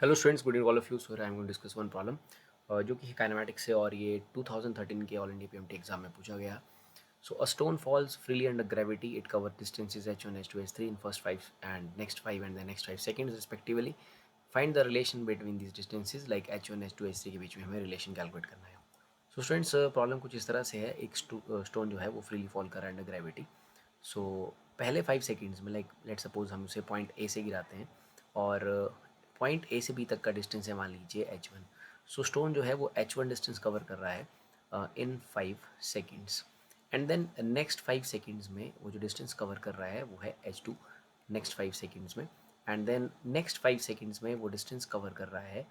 Hello students, good evening all of you. So I am going to discuss one problem जो कि kinematics से और ये 2013 के ऑल इंडिया पीएमटी एग्जाम में पूछा गया। So a stone falls freely under gravity, it cover distances h1 h2 h3 in first 5 and next 5 and the next 5 seconds respectively. Find the relation between these distances, like h1 h2 h3 के बीच में हमें relation calculate करना है। So students, problem कुछ इस तरह से है। एक स्टोन जो है वो फ्रीली फॉल कर रहा है अंडर ग्रेविटी। सो पहले 5 सेकेंड्स में, लाइक लेट सपोज हम उसे पॉइंट ए से गिराते हैं और पॉइंट ए से बी तक का डिस्टेंस है, मान लीजिए h1। सो स्टोन जो है वो h1 डिस्टेंस कवर कर रहा है in 5 seconds. And then next 5 seconds में वो जो डिस्टेंस कवर कर रहा है वो है h2 नेक्स्ट 5 सेकेंड्स में। एंड देन नेक्स्ट 5 सेकेंड्स में वो डिस्टेंस कवर कर रहा है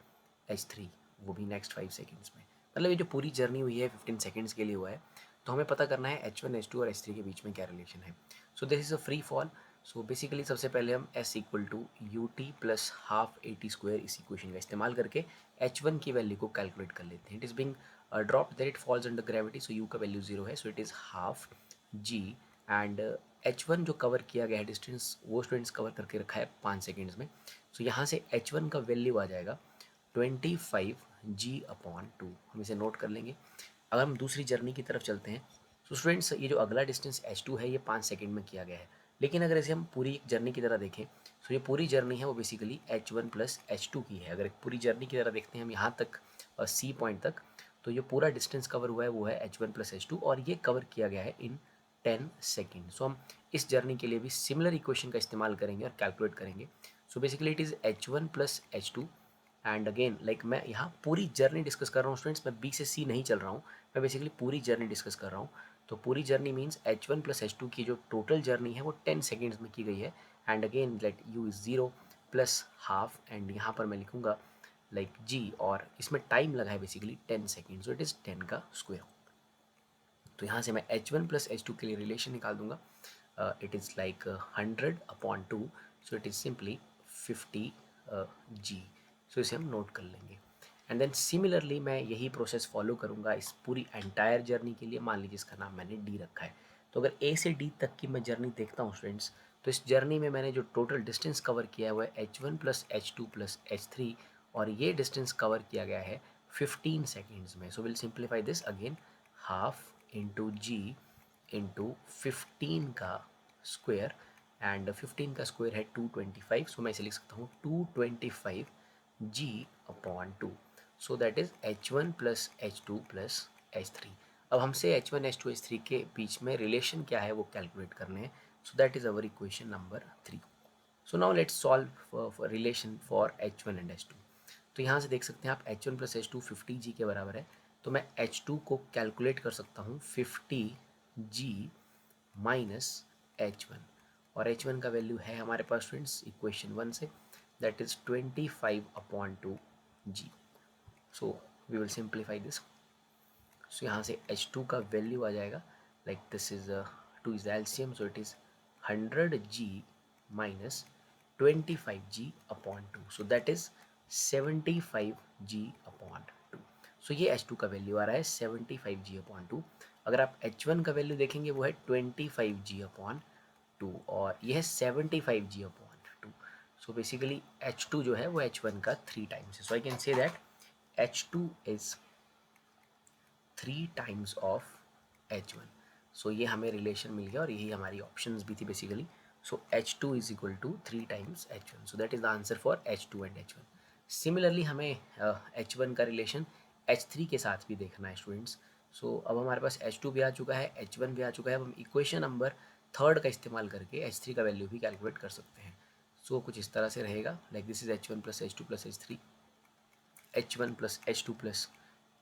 h3, वो भी नेक्स्ट 5 सेकेंड्स में। मतलब ये जो पूरी जर्नी हुई है 15 सेकेंड्स के लिए हुआ है। तो हमें पता करना है h1 h2 और h3 के बीच में क्या रिलेशन है। So this is a free fall. So basically सबसे पहले हम s equal to u t plus half a t square इस इक्वेशन का इस्तेमाल करके h1 की वैल्यू को कैलकुलेट कर लेते हैं। It is being drop that it falls under gravity, so u का वैल्यू 0 है, सो it is half g। And h1 जो कवर किया गया है डिस्टेंस, वो स्टूडेंट्स कवर करके रखा है 5 सेकेंड्स में। सो यहाँ से h1 का वैल्यू आ जाएगा 25g/2। हम इसे नोट कर लेंगे। अगर हम दूसरी जर्नी की तरफ चलते हैं, तो स्टूडेंट्स ये जो अगला डिस्टेंस h2 है ये 5 सेकेंड में किया गया है। लेकिन अगर इसे हम पूरी जर्नी की तरह देखें, तो ये पूरी जर्नी है वो बेसिकली h1 प्लस h2 की है। अगर एक पूरी जर्नी की तरह देखते हैं हम यहाँ तक सी पॉइंट तक, तो ये पूरा डिस्टेंस कवर हुआ है वो है h1 प्लस h2, और ये कवर किया गया है इन 10 सेकेंड। सो हम इस जर्नी के लिए भी सिमिलर इक्वेशन का इस्तेमाल करेंगे और कैलकुलेट करेंगे। So basically it is h1 plus h2। And again like मैं यहाँ पूरी जर्नी डिस्कस कर रहा हूँ स्टूडेंट्स, मैं बी से सी नहीं चल रहा हूँ, मैं बेसिकली पूरी जर्नी डिस्कस कर रहा हूँ। तो पूरी journey means h1 plus h2 की जो टोटल जर्नी है वो 10 सेकेंड्स में की गई है। And again let u is 0 plus half, and यहाँ पर मैं लिखूँगा लाइक g, और इसमें टाइम लगा है basically 10 second, so it is 10 का स्क्वायर। तो यहाँ से मैं h1 प्लस h2 के लिए रिलेशन निकाल दूंगा। It is like 100/2, so it is simply 50 g। सो इसे हम नोट कर लेंगे। एंड देन सिमिलरली मैं यही प्रोसेस फॉलो करूँगा इस पूरी एंटायर जर्नी के लिए। मान लीजिए इसका नाम मैंने डी रखा है। तो अगर ए से डी तक की मैं जर्नी देखता हूँ स्टूडेंट्स, तो इस जर्नी में मैंने जो टोटल डिस्टेंस कवर किया हुआ है h1 plus h2 plus h3, और ये डिस्टेंस कवर किया गया है 15 सेकेंड्स में। So will simplify this again, half into g into 15 का स्क्वायर। एंड 15 का स्क्वायर है 225, सो मैं इसे लिख सकता हूँ 225g/2। So that is h1 plus h2 plus h3। अब हमसे h1 h2 h3 के बीच में रिलेशन क्या है वो कैलकुलेट करने हैं। सो that is our equation number 3। So now let's solve relation for h1 and h2। तो यहाँ से देख सकते हैं आप h1 प्लस h2 50g के बराबर है। तो मैं h2 को कैलकुलेट कर सकता हूँ 50g माइनस h1, और h1 का वैल्यू है हमारे पास स्टूडेंट्स इक्वेशन 1 से, that is 25/2g। So we will simplify this. So यहाँ से h2 का वैल्यू आ जाएगा like this is 2 is LCM, so it is 100g minus 25g/2, so that is 75g/2। So ये h2 का वैल्यू आ रहा है 75g/2। अगर आप h1 का वैल्यू देखेंगे वो है 25g/2, और यह है 75g/2। सो बेसिकली h2 जो है वो h1 का 3 टाइम्स है। So I can say that h2 is 3 times of h1। So ये हमें रिलेशन मिल गया, और यही हमारी ऑप्शंस भी थी basically. So h2 is equal to 3 times h1, so that is the answer for h2 and h1। Similarly हमें h1 का रिलेशन h3 के साथ भी देखना है स्टूडेंट्स। सो अब हमारे पास h2 भी आ चुका है, h1 भी आ चुका है। अब हम इक्वेशन नंबर 3 का इस्तेमाल करके h3 का वैल्यू भी कैलकुलेट कर सकते हैं। सो कुछ इस तरह से रहेगा, like this is h1 plus h2 plus h3, h1 plus h2 plus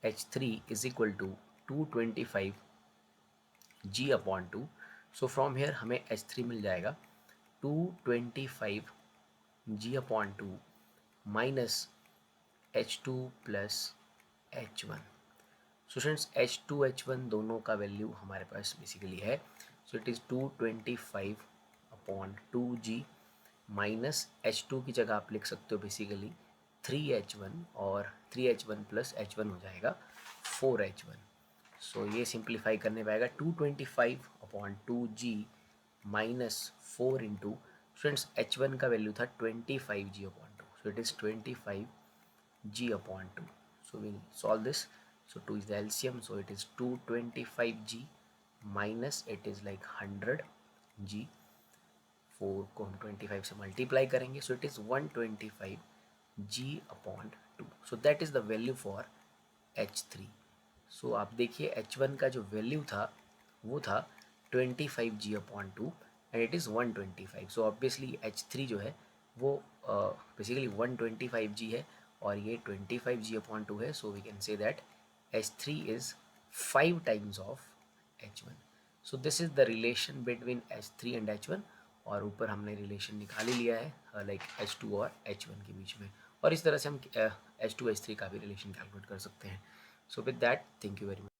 h3 is equal to 225g/2। So from here हमें h3 मिल जाएगा 225g/2 minus h2 plus h1। So friends h2 h1 दोनों का वैल्यू हमारे पास basically है। सो it is 225/2g minus h2 की जगह आप लिख सकते हो बेसिकली 3h1, और 3h1 प्लस h1 हो जाएगा 4h1। सो ये सिंप्लीफाई करने पाएगा 225/2g minus 4 into, students h1 का वैल्यू था 25g/2, So it is 25g upon 2. So we'll solve this. So 2 is the LCM, so it is 225g minus it is like 100g, 4 को हम 25 से multiply करेंगे, सो it is 125g upon 2. So that is the value for H3. सो आप देखिए H1 का जो value था वो था 25g upon 2 and it is 125. So obviously H3 जो है वो बेसिकली 125g है और ये 25g अपॉन 2 है. So we can say that H3 is 5 times of H1. So this is the relation between H3 and H1 और ऊपर हमने रिलेशन निकाल ही लिया है लाइक H2 और H1 के बीच में. और इस तरह से हम H2 H3 का भी रिलेशन कैलकुलेट कर सकते हैं. So with that, thank you very much.